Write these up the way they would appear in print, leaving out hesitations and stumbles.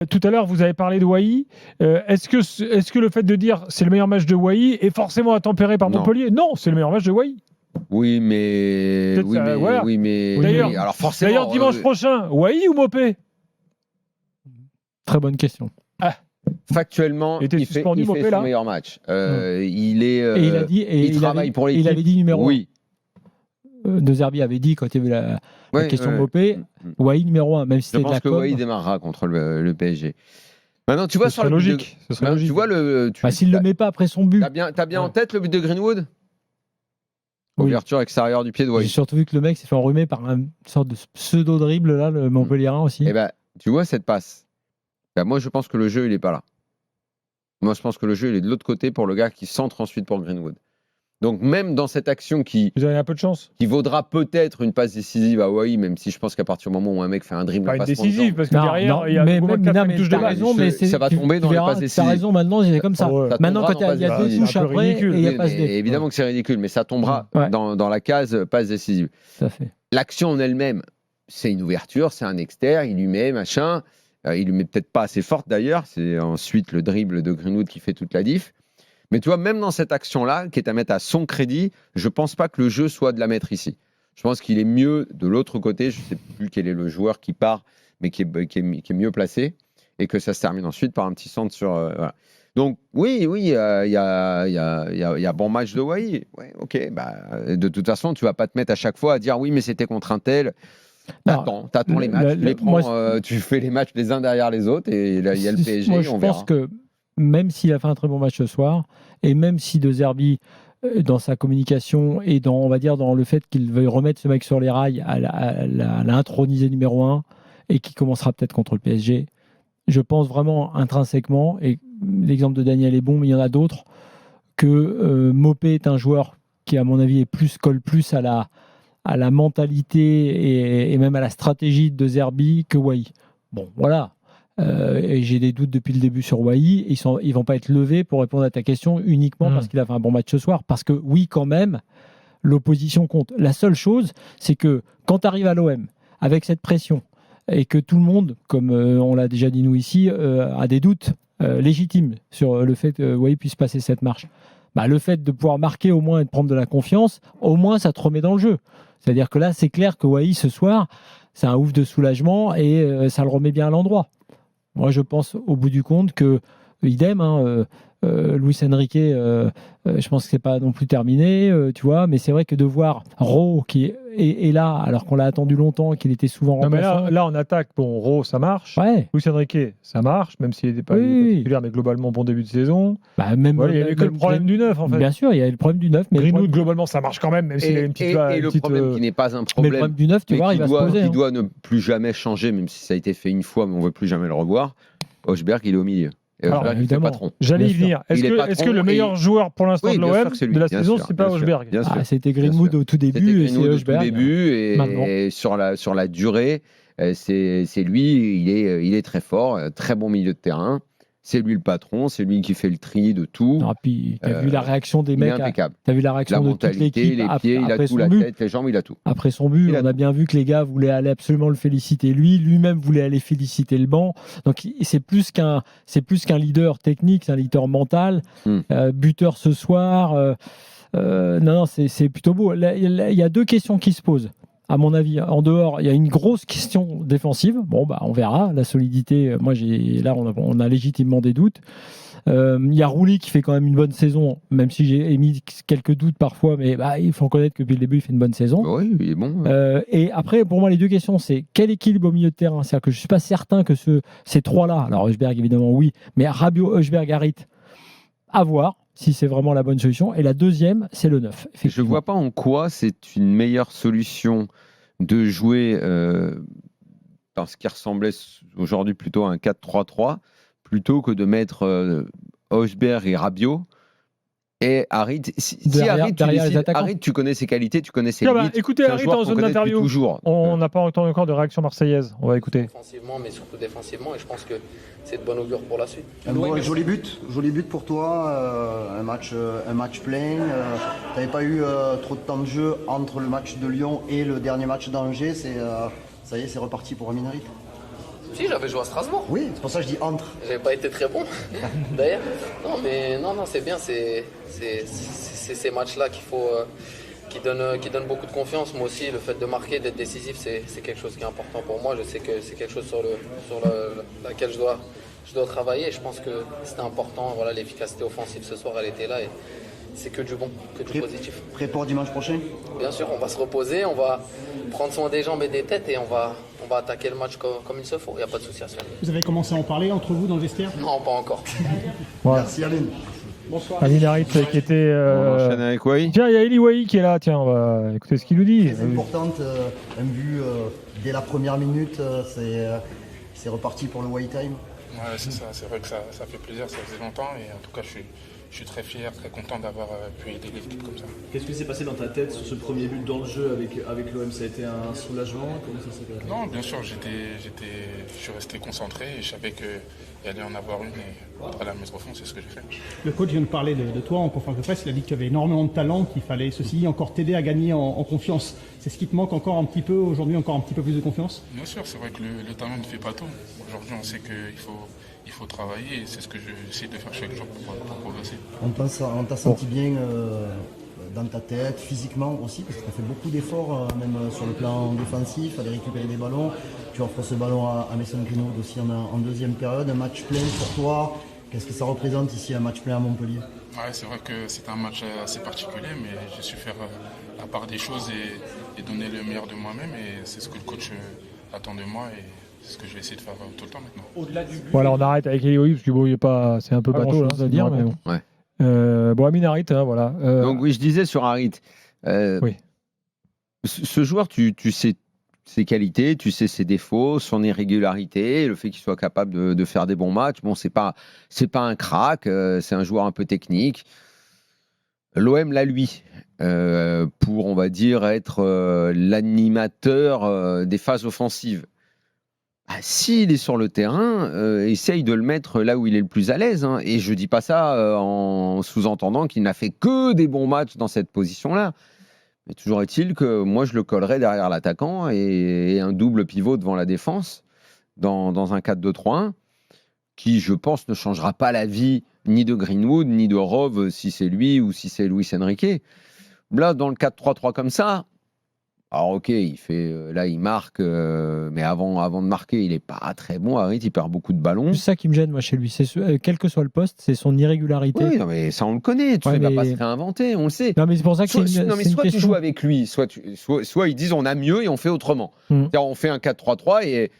Tout à l'heure, vous avez parlé de Wai. Est-ce que le fait de dire c'est le meilleur match de Wai est forcément à tempérer par Montpellier ? Non, c'est le meilleur match de Wai. Oui, mais voilà. D'ailleurs, alors forcément. D'ailleurs, dimanche prochain, Wai ou Mopé ? Très bonne question. Factuellement, il fait son meilleur match. Il est. Et il a dit. Il travaille pour l'équipe. Il avait dit numéro 1. Oui. De Zerbi avait dit quand il y avait la question Mopé, Wai numéro 1, même si c'était de la com. Je pense que Wai démarrera contre le PSG. Maintenant, tu vois, ce serait logique. Tu vois s'il ne le met pas après son but. T'as bien en tête le but de Greenwood ? Ouverture extérieure du pied de Wai. J'ai surtout vu que le mec s'est fait enrhumer par une sorte de pseudo-dribble, là, le Montpellierin aussi. Eh ben, tu vois cette passe. Moi, je pense que le jeu, il n'est pas là. Moi, je pense que le jeu, il est de l'autre côté pour le gars qui centre ensuite pour Greenwood. Donc, même dans cette action vous avez un peu de chance. Qui vaudra peut-être une passe décisive à Wai, même si je pense qu'à partir du moment où un mec fait un dribble, pas une décisive, parce que derrière, il y a une touche de raison, mais ça va tomber dans les passes décisives. T'as raison, maintenant, c'est comme ça. Maintenant, quand il y a deux touches après, et il y a passe décisive. Évidemment que c'est ridicule, mais ça tombera dans la case passe décisive. L'action en elle-même, c'est une ouverture, c'est un externe, il lui met machin. Il lui met peut-être pas assez forte d'ailleurs. C'est ensuite le dribble de Greenwood qui fait toute la diff. Mais tu vois, même dans cette action-là, qui est à mettre à son crédit, je pense pas que le jeu soit de la mettre ici. Je pense qu'il est mieux de l'autre côté. Je sais plus quel est le joueur qui part, mais qui est mieux placé. Et que ça se termine ensuite par un petit centre sur. Voilà. Donc, oui, il y a bon match de Wai. Ouais, ok. De toute façon, tu vas pas te mettre à chaque fois à dire oui, mais c'était contre un tel. T'attends les matchs, tu fais les matchs les uns derrière les autres et là il y a le PSG. Moi, je pense que même s'il a fait un très bon match ce soir et même si De Zerbi dans sa communication et on va dire dans le fait qu'il veuille remettre ce mec sur les rails à l'introniser numéro 1 et qui commencera peut-être contre le PSG, je pense vraiment intrinsèquement, et l'exemple de Daniel est bon mais il y en a d'autres, que Mopé est un joueur qui à mon avis colle plus à la mentalité et même à la stratégie de Zerbi que Wai. Bon, voilà. Et j'ai des doutes depuis le début sur Wai. Ils vont pas être levés pour répondre à ta question uniquement parce qu'il a fait un bon match ce soir. Parce que oui, quand même, l'opposition compte. La seule chose, c'est que quand tu arrives à l'OM avec cette pression et que tout le monde, comme on l'a déjà dit nous ici, a des doutes légitimes sur le fait que Wai puisse passer cette marche, le fait de pouvoir marquer au moins et de prendre de la confiance, au moins ça te remet dans le jeu. C'est-à-dire que là, c'est clair que Wai, ce soir, c'est un ouf de soulagement et ça le remet bien à l'endroit. Moi, je pense, au bout du compte, que idem, Luis Enrique, je pense que c'est pas non plus terminé, tu vois, mais c'est vrai que de voir Ro qui est là, alors qu'on l'a attendu longtemps et qu'il était souvent remplaçant. Mais là, on attaque, bon, Ro, ça marche. Luis Enrique, ça marche, même s'il n'était pas titulaire, mais globalement, bon début de saison. Il y avait que le problème du 9, en fait. Bien sûr, il y a le problème du 9. Mais Greenwood, globalement, ça marche quand même s'il a une petite... Et le problème qui n'est pas un problème, mais le problème du 9, tu vois, il va se poser. Il doit ne plus jamais changer, même si ça a été fait une fois, mais on ne veut plus jamais le revoir. Hochberg, il est au milieu. Alors, évidemment, j'allais y venir. Est-ce que le meilleur joueur pour l'instant de l'OM de la saison, c'est pas Hochberg ? C'était Greenwood au tout début et c'est Hochberg. Au tout début et sur la durée, c'est lui, il est très fort, très bon milieu de terrain. C'est lui le patron, c'est lui qui fait le tri de tout. Puis t'as vu la réaction des mecs, impeccable. T'as vu la réaction de toute l'équipe, les pieds, il a tout, la tête, les jambes, il a tout. Après son but, on a bien vu que les gars voulaient aller absolument le féliciter lui-même voulait aller féliciter le banc. Donc c'est plus qu'un leader technique, c'est un leader mental. Buteur ce soir. Non, c'est plutôt beau. Il y a deux questions qui se posent. À mon avis, en dehors, il y a une grosse question défensive. Bon, on verra. La solidité, on a légitimement des doutes. Il y a Rouli qui fait quand même une bonne saison, même si j'ai émis quelques doutes parfois, mais il faut reconnaître que depuis le début, il fait une bonne saison. Oui, il est bon. Et après, pour moi, les deux questions, c'est quel équilibre au milieu de terrain ? C'est-à-dire que je ne suis pas certain que ces trois-là, alors Hochberg évidemment oui, mais Rabiot, Hochberg, Harit, à voir si c'est vraiment la bonne solution. Et la deuxième, c'est le 9. Je ne vois pas en quoi c'est une meilleure solution de jouer dans ce qui ressemblait aujourd'hui plutôt à un 4-3-3, plutôt que de mettre Hochberg et Rabiot. Et Harit, Harit, tu connais ses qualités, tu connais ses limites. Écoutez Harit en zone d'interview. On n'a pas entendu encore de réaction marseillaise. On va écouter. Offensivement, mais surtout défensivement, et je pense que c'est de bon augure pour la suite. Joli but pour toi, un match plein. Tu n'avais pas eu trop de temps de jeu entre le match de Lyon et le dernier match d'Angers. Ça y est, c'est reparti pour Amin Harit. Si, j'avais joué à Strasbourg. Oui, c'est pour ça que je dis entre. J'avais pas été très bon, d'ailleurs. Non, mais non, c'est bien. C'est ces matchs-là qu'il faut, qui donnent beaucoup de confiance. Moi aussi, le fait de marquer, d'être décisif, c'est quelque chose qui est important pour moi. Je sais que c'est quelque chose sur laquelle je dois travailler. Et je pense que c'était important. Voilà, l'efficacité offensive ce soir, elle était là. Et c'est que du bon, que du positif. Prêt pour dimanche prochain? Bien sûr, on va se reposer, on va prendre soin des jambes et des têtes et on va attaquer le match comme il se faut. Il n'y a pas de souci à se faire. Vous avez commencé à en parler entre vous dans le vestiaire? Non, pas encore. Merci Aline. Bonsoir. Aline Harit qui était. On enchaîne avec Wai. Tiens, il y a Eli Wai qui est là. Tiens, on va écouter ce qu'il nous dit. Très importante, un but dès la première minute, c'est reparti pour le white time. Ouais, c'est ça, c'est vrai que ça fait plaisir, ça faisait longtemps et en tout cas je suis très fier, très content d'avoir pu aider l'équipe comme ça. Qu'est-ce qui s'est passé dans ta tête sur ce premier but dans le jeu avec l'OM? Ça a été un soulagement? Comment ça s'est passé? Non, bien sûr, je suis resté concentré et je savais qu'il allait en avoir une et à la mettre au fond, c'est ce que j'ai fait. Le coach vient de parler de toi en conférence de presse, il a dit que tu avais énormément de talent, qu'il fallait ceci encore t'aider à gagner en confiance. C'est ce qui te manque encore un petit peu aujourd'hui, encore un petit peu plus de confiance? Bien sûr, c'est vrai que le talent ne fait pas tout. Aujourd'hui, on sait qu'il faut travailler et c'est ce que j'essaie de faire chaque jour pour progresser. On t'a senti bien dans ta tête, physiquement aussi, parce que tu as fait beaucoup d'efforts, même sur le plan défensif, aller récupérer des ballons. Tu offres ce ballon à Mason Greenwood aussi en deuxième période. Un match plein pour toi. Qu'est-ce que ça représente ici, un match plein à Montpellier? Ouais, c'est vrai que c'est un match assez particulier, mais j'ai su faire la part des choses et donner le meilleur de moi-même et c'est ce que le coach attend de moi et c'est ce que je vais essayer de faire tout le temps maintenant. Au-delà du but. Voilà, on arrête avec Eli Wai parce que bon, c'est un peu bateau à dire, mais bon. Ouais. Bon, Amin Harit, hein, voilà. Donc oui, je disais sur Harit, oui. Ce joueur, tu sais ses qualités, tu sais ses défauts, son irrégularité, le fait qu'il soit capable de faire des bons matchs. Bon, c'est pas un crack, c'est un joueur un peu technique. L'OM l'a lui, pour, on va dire, être l'animateur des phases offensives. S'il est sur le terrain, essaye de le mettre là où il est le plus à l'aise. Hein. Et je ne dis pas ça en sous-entendant qu'il n'a fait que des bons matchs dans cette position-là. Mais toujours est-il que moi, je le collerais derrière l'attaquant et un double pivot devant la défense dans un 4-2-3-1 qui, je pense, ne changera pas la vie ni de Greenwood, ni de Rove si c'est lui ou si c'est Luis Enrique. Là, dans le 4-3-3 comme ça, alors ok, il marque, mais avant de marquer, il n'est pas très bon. Harit, il perd beaucoup de ballons. C'est ça qui me gêne, moi, chez lui. Quel que soit le poste, c'est son irrégularité. Oui, non, mais ça, on le connaît. Tu ne vas pas se réinventer, on le sait. Non, mais c'est pour ça que soit une tu joues avec lui, soit ils disent on a mieux et on fait autrement. C'est-à-dire, on fait un 4-3-3 et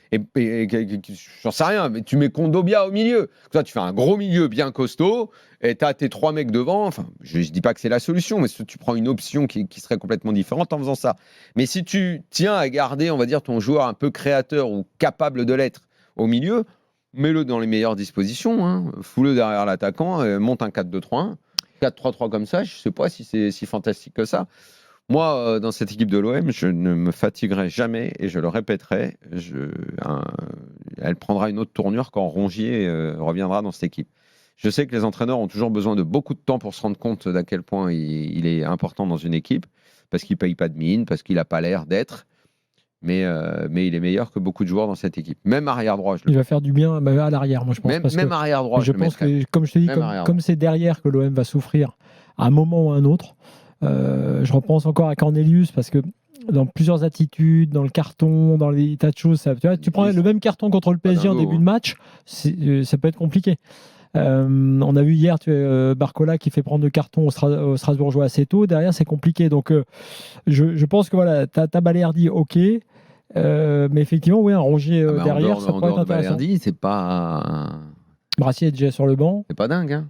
j'en sais rien, mais tu mets Kondogbia au milieu. Toi, tu fais un gros milieu bien costaud et tu as tes 3 mecs devant. Enfin, je ne dis pas que c'est la solution, mais tu prends une option qui serait complètement différente en faisant ça. Mais si tu tiens à garder, on va dire, ton joueur un peu créateur ou capable de l'être au milieu, mets-le dans les meilleures dispositions. Hein. Fous-le derrière l'attaquant, monte un 4-2-3-1. 4-3-3 comme ça, je ne sais pas si c'est si fantastique que ça. Moi, dans cette équipe de l'OM, je ne me fatiguerai jamais et je le répéterai. Elle prendra une autre tournure quand Rongier reviendra dans cette équipe. Je sais que les entraîneurs ont toujours besoin de beaucoup de temps pour se rendre compte d'à quel point il est important dans une équipe, parce qu'il ne paye pas de mine, parce qu'il n'a pas l'air d'être. Mais il est meilleur que beaucoup de joueurs dans cette équipe. Même arrière droit. Il va faire du bien à l'arrière, moi je pense. Même arrière droit. Je pense que, comme je te dis, comme c'est derrière que l'OM va souffrir à un moment ou à un autre. Je repense encore à Cornelius parce que dans plusieurs attitudes, dans le carton, dans les tas de choses, tu prends le même carton contre le PSG en début de match, ça peut être compliqué. On a vu hier Barcola qui fait prendre le carton au Strasbourgeois assez tôt. Derrière, c'est compliqué. Donc, je pense que voilà, t'as Balerdi, ok. Mais effectivement, oui, un Rongier derrière, ça pourrait être intéressant. Balerdi, c'est pas. Brassier est déjà sur le banc. C'est pas dingue, hein.